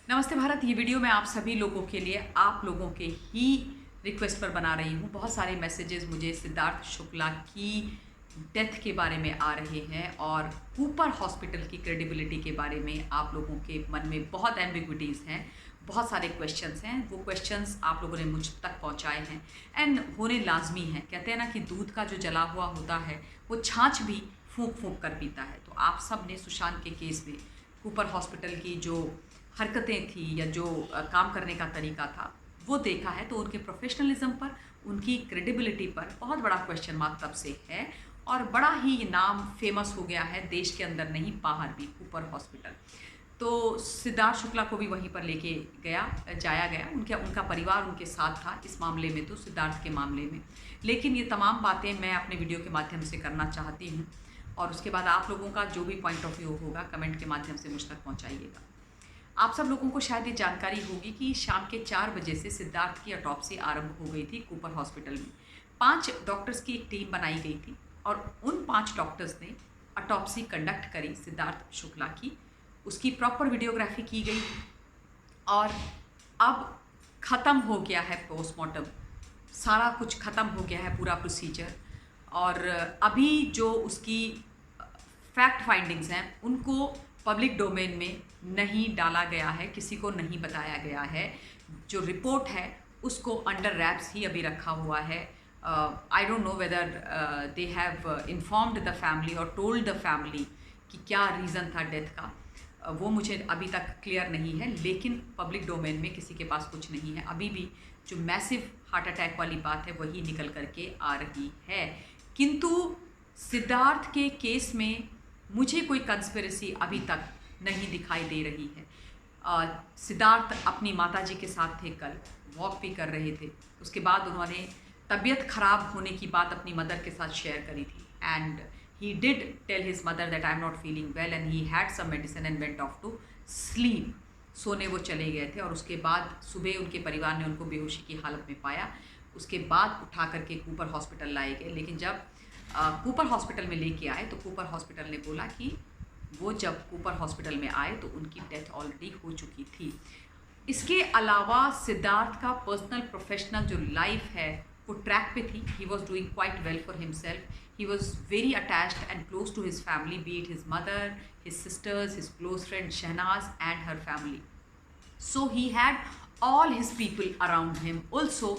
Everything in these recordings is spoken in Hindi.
नमस्ते भारत। ये वीडियो मैं आप सभी लोगों के लिए, आप लोगों के ही रिक्वेस्ट पर बना रही हूँ। बहुत सारे मैसेजेस मुझे सिद्धार्थ शुक्ला की डेथ के बारे में आ रहे हैं और कूपर हॉस्पिटल की क्रेडिबिलिटी के बारे में आप लोगों के मन में बहुत एम्बिग्विटीज़ हैं, बहुत सारे क्वेश्चंस हैं। वो क्वेश्चंस आप लोगों ने मुझ तक पहुँचाए हैं एंड होने लाजमी हैं। कहते हैं ना कि दूध का जो जला हुआ होता है वो छाछ भी फूंक फूंक कर पीता है। तो आप सब ने सुशांत के केस में कूपर हॉस्पिटल की जो हरकतें थी या जो काम करने का तरीका था वो देखा है, तो उनके प्रोफेशनलिज्म पर, उनकी क्रेडिबिलिटी पर बहुत बड़ा क्वेश्चन मार्क तब से है और बड़ा ही नाम फेमस हो गया है देश के अंदर नहीं बाहर भी, कूपर हॉस्पिटल। तो सिद्धार्थ शुक्ला को भी वहीं पर लेके जाया गया। उनका परिवार उनके साथ था इस मामले में, तो सिद्धार्थ के मामले में। लेकिन ये तमाम बातें मैं अपने वीडियो के माध्यम से करना चाहती हूँ और उसके बाद आप लोगों का जो भी पॉइंट ऑफ व्यू होगा कमेंट के माध्यम से मुझ तक पहुँचाइएगा। आप सब लोगों को शायद ये जानकारी होगी कि शाम के 4 बजे से सिद्धार्थ की ऑटोप्सी आरंभ हो गई थी कूपर हॉस्पिटल में। 5 डॉक्टर्स की एक टीम बनाई गई थी और उन 5 डॉक्टर्स ने ऑटोप्सी कंडक्ट करी सिद्धार्थ शुक्ला की। उसकी प्रॉपर वीडियोग्राफी की गई और अब ख़त्म हो गया है पोस्टमार्टम। सारा कुछ ख़त्म हो गया है, पूरा प्रोसीजर। और अभी जो उसकी फैक्ट फाइंडिंग्स हैं उनको पब्लिक डोमेन में नहीं डाला गया है, किसी को नहीं बताया गया है। जो रिपोर्ट है उसको अंडर रैप्स ही अभी रखा हुआ है। I don't know whether they have informed the family और टोल्ड द फैमिली कि क्या रीज़न था डेथ का। वो मुझे अभी तक क्लियर नहीं है, लेकिन पब्लिक डोमेन में किसी के पास कुछ नहीं है। अभी भी जो मैसिव हार्ट अटैक वाली बात है वही निकल करके आ रही है। किंतु सिद्धार्थ के केस में मुझे कोई कंस्पिरेसी अभी तक नहीं दिखाई दे रही है। सिद्धार्थ अपनी माताजी के साथ थे, कल वॉक भी कर रहे थे। उसके बाद उन्होंने तबीयत ख़राब होने की बात अपनी मदर के साथ शेयर करी थी and he did tell his mother that I'm not feeling well and he had some medicine and went off to sleep। सोने वो चले गए थे और उसके बाद सुबह उनके परिवार ने उनको बेहोशी की हालत में पाया। उसके बाद उठा करके कूपर हॉस्पिटल लाए गए, लेकिन जब कूपर हॉस्पिटल में लेके आए तो कूपर हॉस्पिटल ने बोला कि वो जब कूपर हॉस्पिटल में आए तो उनकी डेथ ऑलरेडी हो चुकी थी। इसके अलावा सिद्धार्थ का पर्सनल प्रोफेशनल जो लाइफ है वो ट्रैक पे थी। He was doing quite well for himself. He was very attached and close to his family, be it his mother, his sisters, his close friend Shehnaz and her family. So he had all his people around him. Also,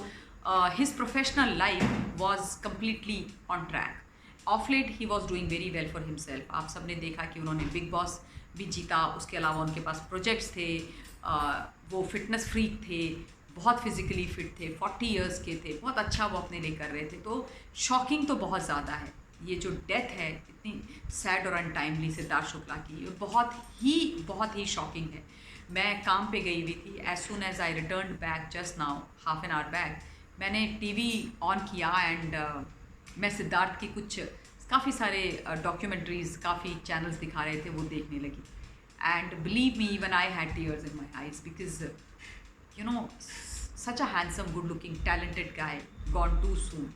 his professional life was completely on track. Of late, he was doing very well for himself. आप सबने देखा कि उन्होंने बिग बॉस भी जीता। उसके अलावा उनके पास प्रोजेक्ट्स थे। वो फिटनेस फ्रीक थे, बहुत फिजिकली फिट थे, 40 इयर्स के थे, बहुत अच्छा वो अपने लिए कर रहे थे। तो शॉकिंग तो बहुत ज़्यादा है। ये जो डेथ है इतनी सैड और अनटाइमली सिद्धार्थ शुक्ला की, बहुत ही शॉकिंग है। मैं काम पे गई हुई थी। As soon as I return back just now, half an hour back, मैंने टीवी ऑन किया एंड मैं सिद्धार्थ की कुछ काफ़ी सारे डॉक्यूमेंट्रीज़ काफ़ी चैनल्स दिखा रहे थे, वो देखने लगी। And believe me, even I had tears in my eyes because you know, such a handsome, good looking, talented guy gone too soon।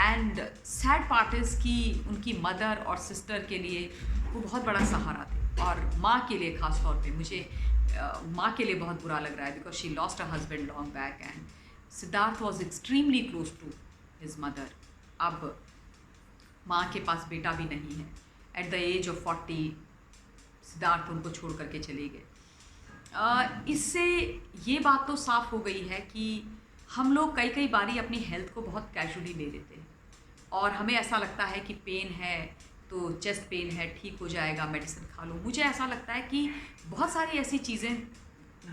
and sad part is कि उनकी मदर और सिस्टर के लिए वो बहुत बड़ा सहारा थे और माँ के लिए ख़ास तौर पे मुझे माँ के लिए बहुत बुरा लग रहा है because she lost a husband long back and Siddharth was extremely close to his mother. अब माँ के पास बेटा भी नहीं है। At the age of 40 Siddharth उनको छोड़ करके चले गए। इससे ये बात तो साफ हो गई है कि हम लोग कई बारी अपनी हेल्थ को बहुत कैजुअली ले लेते हैं और हमें ऐसा लगता है कि पेन है तो चेस्ट पेन है, ठीक हो जाएगा, मेडिसिन खा लो। मुझे ऐसा लगता है कि बहुत सारी ऐसी चीज़ें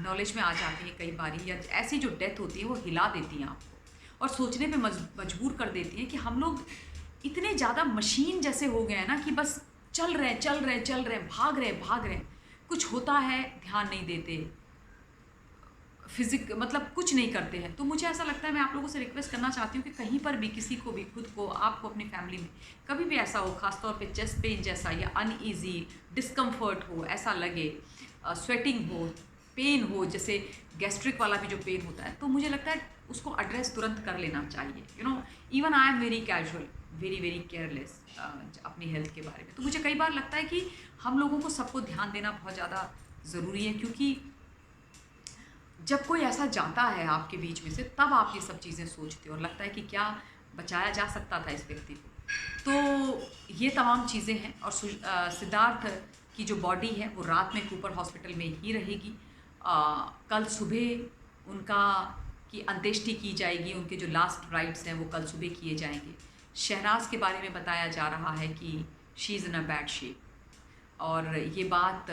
नॉलेज में आ जाती हैं कई बारी, या ऐसी जो डेथ होती है वो हिला देती हैं आपको और सोचने पे मजबूर कर देती हैं कि हम लोग इतने ज़्यादा मशीन जैसे हो गए हैं ना कि बस चल रहे हैं, भाग रहे हैं। कुछ होता है ध्यान नहीं देते, मतलब कुछ नहीं करते हैं। तो मुझे ऐसा लगता है, मैं आप लोगों से रिक्वेस्ट करना चाहती हूँ कि कहीं पर भी किसी को भी, खुद को, आपको, अपनी फैमिली में कभी भी ऐसा हो, खासतौर पे चेस्ट पेन जैसा या अनईजी डिस्कम्फर्ट हो, ऐसा लगे, स्वेटिंग हो, पेन हो, जैसे गैस्ट्रिक वाला भी जो पेन होता है, तो मुझे लगता है उसको एड्रेस तुरंत कर लेना चाहिए। Even I am very casual, very careless अपनी हेल्थ के बारे में। तो मुझे कई बार लगता है कि हम लोगों को सबको ध्यान देना बहुत ज़्यादा ज़रूरी है, क्योंकि जब कोई ऐसा जाता है आपके बीच में से, तब आप ये सब चीज़ें सोचते हो और लगता है कि क्या बचाया जा सकता था इस व्यक्ति को। तो ये तमाम चीज़ें हैं और सिद्धार्थ की जो बॉडी है वो रात में कूपर हॉस्पिटल में ही रहेगी। कल सुबह उनका की अंत्येष्टि की जाएगी, उनके जो लास्ट राइट्स हैं वो कल सुबह किए जाएंगे। शहनाज के बारे में बताया जा रहा है कि she is in a bad shape, और ये बात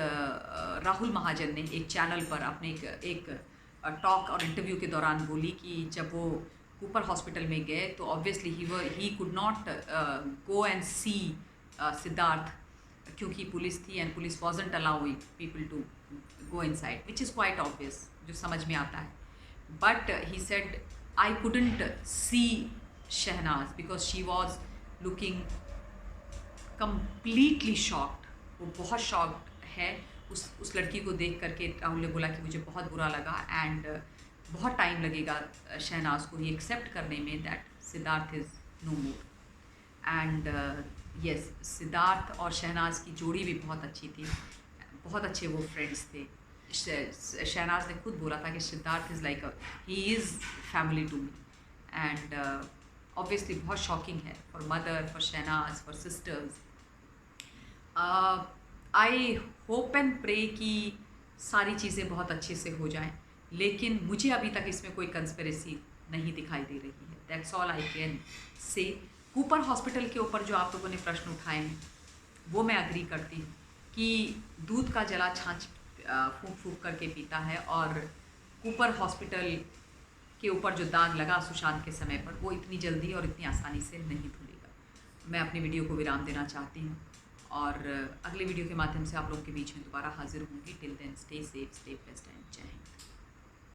राहुल महाजन ने एक चैनल पर अपने एक टॉक और इंटरव्यू के दौरान बोली कि जब वो कूपर हॉस्पिटल में गए तो obviously he could not go and see Siddharth, क्योंकि पुलिस थी and police wasn't allowing people to go inside, which is quite obvious, जो समझ में आता है। But he said I couldn't see Shehnaaz because she was looking completely shocked. वो बहुत शॉक्ड है उस लड़की को देख करके। राहुल ने बोला कि मुझे बहुत बुरा लगा एंड बहुत टाइम लगेगा शहनाज को ये एक्सेप्ट करने में that Siddharth is no more. And yes, Siddharth और शहनाज की जोड़ी भी बहुत अच्छी थी, बहुत अच्छे वो फ्रेंड्स थे। शहनाज ने खुद बोला था कि Siddharth is like he is family to me. And obviously बहुत शॉकिंग है for mother, for Shehnaaz, for sisters. I hope and pray कि सारी चीज़ें बहुत अच्छे से हो जाएं, लेकिन मुझे अभी तक इसमें कोई कंस्पिरेसी नहीं दिखाई दे रही है। That's all I can say. Cooper hospital के ऊपर जो आप लोगों ने प्रश्न उठाए हैं वो मैं अग्री करती हूँ कि दूध का जला छाछ फूंक फूंक करके पीता है, और कूपर हॉस्पिटल के ऊपर जो दाग लगा सुशांत के समय पर वो इतनी जल्दी और इतनी आसानी से नहीं धुलेगा। मैं अपनी वीडियो को विराम देना चाहती हूँ और अगले वीडियो के माध्यम से आप लोगों के बीच में दोबारा हाजिर होंगी। Till then stay safe, stay blessed and जय हिंद।